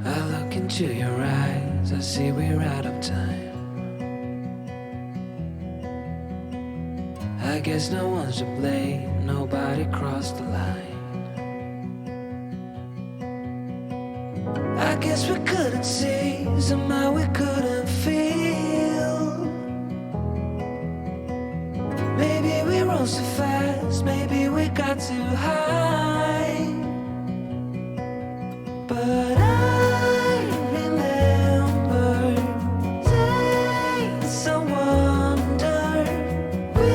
I look into your eyes, I see we're out of time. I guess no one's to blame, nobody crossed the line. I guess we couldn't see, somehow we couldn't feel. Maybe we rose too fast, maybe we got too high. But I remember days I wonder we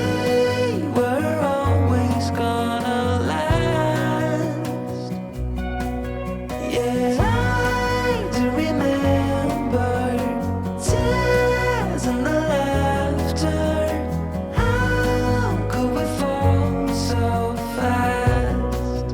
were always gonna last. Yeah, I do remember tears and the laughter. How could we fall so fast?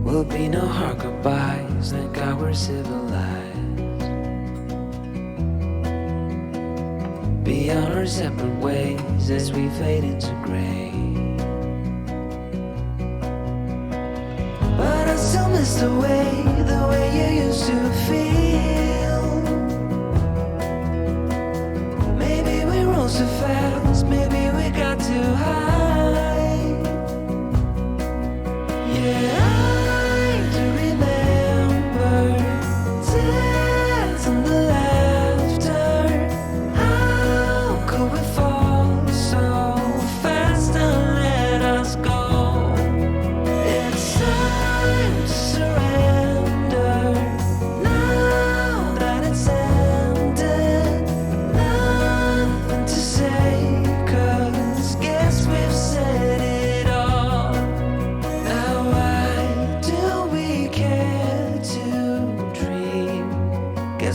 Will be no hard goodbyes, thank God we're civilized. Be on our separate ways as we fade into gray. But I still miss the way you used to feel. Maybe we rose too fast, maybe we got too high. Yeah,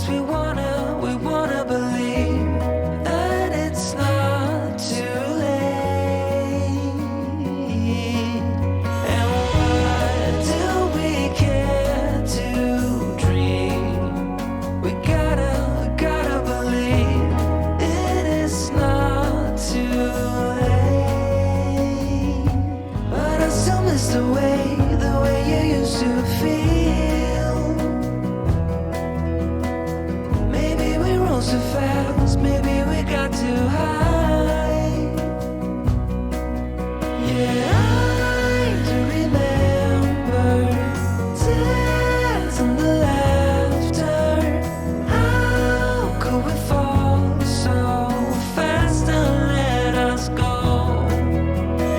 we wanna believe that it's not too late. And why do we care to dream? We gotta believe it is not too late. But I still miss the way you used to feel. Too fast, maybe we got too high. Yeah, I do remember tears and the laughter. How could we fall so fast and let us go?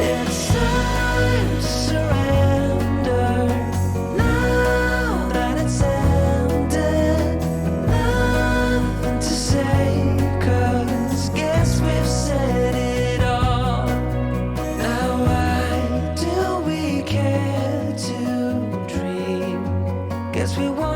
It's time to surrender now that it's ended. To say, 'cause guess we've said it all. Now why do we care to dream? Guess we want